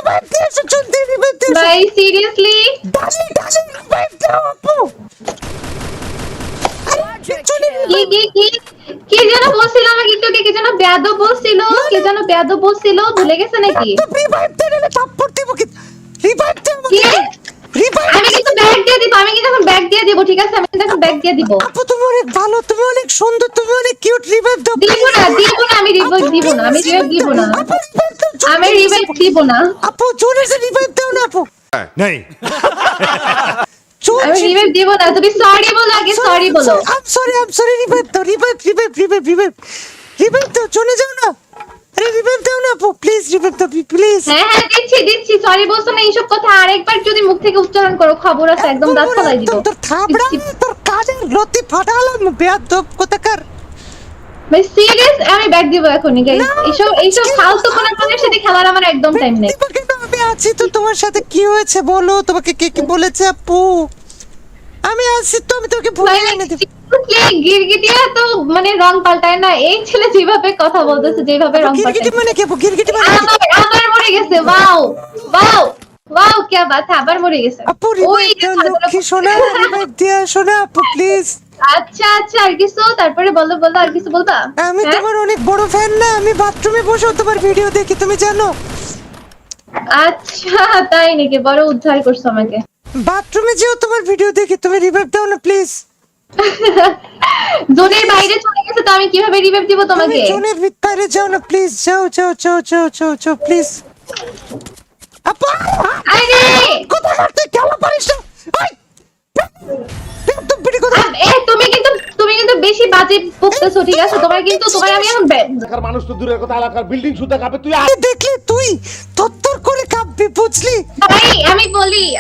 Revive দিয়েছো, জলদি revive দিয়েছো ভাই সিরিয়াসলি ডালি রিভাইভ দাও আপু। কি যেন বলছিল আমাকে একটু, কি যেন বেয়াদব বলছিল, কি যেন বেয়াদব বলছিল, ভুলে গেছে নাকি? রিভাইভ দিলে থাপ্পড় দেব কি? রিভাইভ দাও কি? রিভাইভ। আমি কিন্তু ব্যাগ দিয়ে দিব, আমি কিন্তু এখন ব্যাগ দিয়ে দিব, ঠিক আছে? আমি কিন্তু এখন ব্যাগ দিয়ে দিব। আপু তুমি অনেক ভালো, তুমি অনেক সুন্দর, তুমি অনেক কিউট, রিভাইভ দাও। দিব না, আমি রিভাইভ দিব না, আমি রিভাইভ দিব না, আমি রিভাইভ দিব না, আপু জোরে সে রিভাইভ দাও না আপু। नहीं আমি রিভাইভ দিব না। তুমি সরি বলো, আগে সরি বলো। আই এম সরি রিভাইভ দাও, রিভাইভ দাও, চলে যাও না। আরে রিভাইভ দাও না আপু, প্লিজ রিভাইভ দাও প্লিজ। হ্যাঁ হ্যাঁ দিচ্ছি, সরি বলছো না, এইসব কথা আরেকবার যদি মুখ থেকে উচ্চারণ করো খবর আছে, একদম দাঁত ফালাই দিব। তোর থাবড়া, তোর কাজের লতি ফাটালাম বেয়াদব কোথাকার। ভাই সিরিয়াস, আমি ব্যাগ দিব এখনই গাইস। এইসব ফালতু কোনের সাথে খেলার আমার একদম টাইম নেই। আমি আছি তো তোমার সাথে, কি হয়েছে বলো, তোমাকে কে কি বলেছে আপু? আমি আছি তো, আমি তোকে ভুলে এনে দেব। গিরগিটিয়া তো মানে রং পাল্টায় না। এই ছেলে যেভাবে কথা বলতেছে, যেভাবে রং গিরগিটি পাল্টায়, মানে কি আপু? গিরগিটি মানে কি? আবার মরে গেছে। ওয়াও ওয়াও কি বাত, আবার মরে গেছে। আপু রিভাইভ দাও, লক্ষ্মী সোনা, রিভাইভ দিয়া সোনা আপু প্লিজ। আচ্ছা আর কিছু? তারপরে বলো আর কিছু বলবা? আমি তোমার অনেক বড় ফ্যান না, আমি বাথরুমে বসে তোমার ভিডিও দেখি, তুমি জানো? আচ্ছা তাই নাকি? বড় উদ্ধার করছো আমাকে। বাথরুমে যেও, তোমার ভিডিও দেখি, তুমি রিভাইভ দাও না প্লিজ। জোনের বাইরে চলে গেছে তো আমি কিভাবে রিভাইভ দিব তোমাকে? জোনের ভিতরে যাও না প্লিজ, যাও প্লিজ। আপা আরে কথা করতে কেন পারিস না? ওই তুই বিড়ি কথা। তুমি কিন্তু বেশি বাজে বকতেছো, ঠিক আছে? তোমার আমি এখন এলাকার মানুষ তো দূরের কথা, এলাকার বিল্ডিং সুদ্ধা কাঁপে। তুই আরে দেখলি তুই থরথর করে কাঁপবি, বুঝলি? ভাই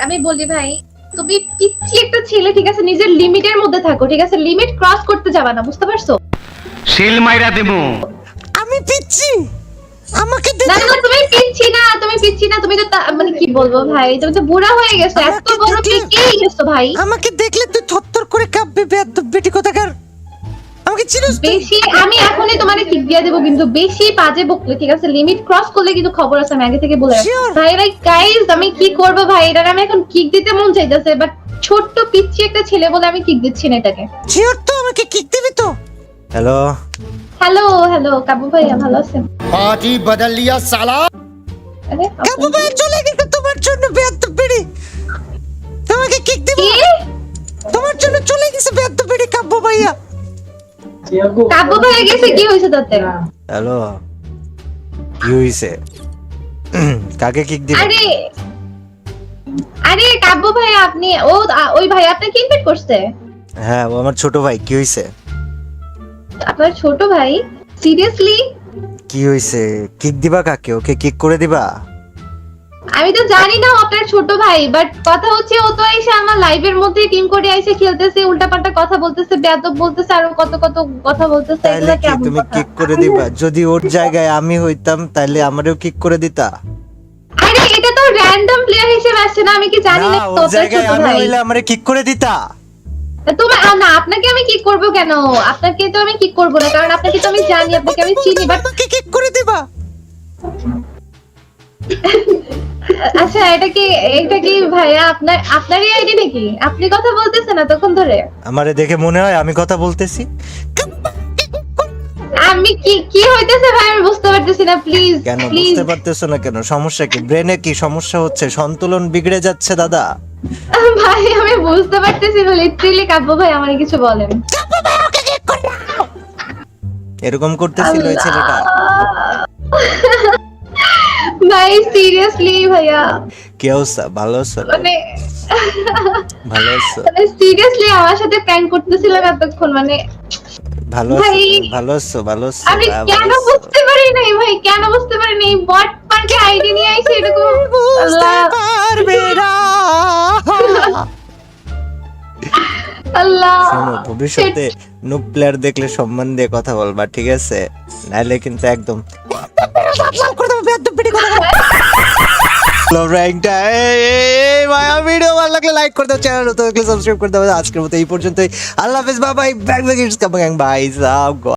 আমি বলি ভাই, তুমি পিচ্ছি একটা ছেলে, ঠিক আছে? নিজের লিমিটের মধ্যে থাকো, ঠিক আছে? লিমিট ক্রস করতে যাবা না, বুঝতে পারছো? শিল মাইরা দেবো। আমি পিচ্ছি, আমাকে না দেখে না তুমি পিচ্ছি না, তুমি তো মানে কি বলবো ভাই, তুমি তো বুড়া হয়ে গেছো, এত আমাকে বড় দেখলে- পেকেই গেছো ভাই। আমাকে দেখলে তুই থরথর করে কাঁপবি, বেয়াদব বেটি কোথাকার। আমাকে চিনিস তুই? বেশি আমি এখনই তোমারে কিক দিয়ে দেবো, কিন্তু বেশি বাজে বকলে, ঠিক আছে? লিমিট ক্রস করলে কিন্তু খবর আছে, আমি আগে থেকে বলে রাখছি। Sure. ভাই গাইস, আমি কি করব ভাই? এটা আমি এখন কিক দিতে মন চাইতেছে, বাট ছোট্ট পিচ্ছি একটা ছেলে বলে আমি কিক দিচ্ছি না এটাকে। শিওর তো? আমাকে কিক দিবি তো? হ্যালো হ্যালো কাবু ভাইয়া, ভালো আছেন? पार्टी बदल लिया साला। আরে কাবু ভাই চলে গেছে তোমার জন্য, বেয়াদব বেটি। তোমাকে কিক দিব, কি? তোমার জন্য চলে গেছে বেয়াদব বেটি কাবু ভাইয়া। কাবু ভাইয়া গেছে, কি হয়েছে তাতে? হ্যালো, কি হইছে? কাকে কিক দিবে? আরে কাব্য ভাই, আপনি ওই ভাই আপনাকে ইনভাইট করছে? হ্যাঁ, ও আমার ছোট ভাই। কি হইছে? আপনার ছোট ভাই? সিরিয়াসলি? কি হইছে? কিক দিবা কাকে? ওকে কিক করে দিবা? আমি তো জানি না ও আপনার ছোট ভাই, বাট কথা হচ্ছে ও তো এসে আমার লাইভের মধ্যে টিম করে এসে খেলতেছে, উল্টাপাল্টা কথা বলতেছে, বেয়াদব বলতেছে, আর কত কথা বলতেছে। তাইলে এগুলা কি কেমন তুমি কথা? কিক করে দিবা? যদি ওর জায়গায় আমি হইতাম তাইলে আমারও কিক করে দিতা? আরে এটা তো র‍্যান্ডম প্লেয়ার হিসেবে আসছে না, আমি কি জানি না না, তো ওর আপনার জায়গায় ছোট আমি ভাই। হইলে আমারে কিক করে দিতা? তুমি না, আপনাকে আমি কি করব কেন? আপনাকে তো আমি কি করব না, কারণ আপনাকে তো আমি জানি, আপনাকে আমি চিনি, বাট আমাকে কিক করে দিবা? আচ্ছা এটা কি ভাইয়া আপনারই আইডি নাকি? আপনি কথা বলতেছেন এতক্ষণ ধরে? আমারে দেখে মনে হয় আমি কথা বলতেছি। আমি কি হইতেছে ভাই, আমি বুঝতে পারতেছি না, প্লিজ কেন প্লিজ বুঝতে পারতেছো না কেন? সমস্যা কি? ব্রেনে কি সমস্যা হচ্ছে? সন্তুলন বিগড়ে যাচ্ছে দাদা। ভাই আমি বুঝতে পারতেছি না, লিটারালি কাব্য ভাই আমারে কিছু বলেন। এরকম করতেছিল ওই ছেলেটা? ভাই সিরিয়াসলি ভাইয়া, কি অবস্থা? ভালো আছো? মানে ভালো আছো? সিরিয়াসলি আমার সাথে প্র্যাঙ্ক করতেছিলেন এতক্ষণ, মানে ভালো আছো? ভাই, ভালো আছো? ভালো আছো? আমি ভালো কেন আছো? বুঝতে পারি নাই ভাই, কেন বুঝতে পারি নাই? বট পার্কে আইডি নিয়ে আইছে এরকম। বুঝতে আল্লাহ পারবে না। আল্লাহ, শোনো, ভবিষ্যতে নুব প্লেয়ার দেখলে সম্মান দিয়ে কথা বলবা, ঠিক আছে? নাইলে কিন্তু একদম করে দেবো, বেয়াদব বেটি কোথাকার। র্যাঙ্কটা মায়া। ভিডিও ভালো লাগলে লাইক করে দাও, চ্যানেল নতুন থাকলে সাবস্ক্রাইব করে দাও। আজকের মতো এই পর্যন্তই। আল্লাহ হাফেজ, bye bye. Back back it's coming by.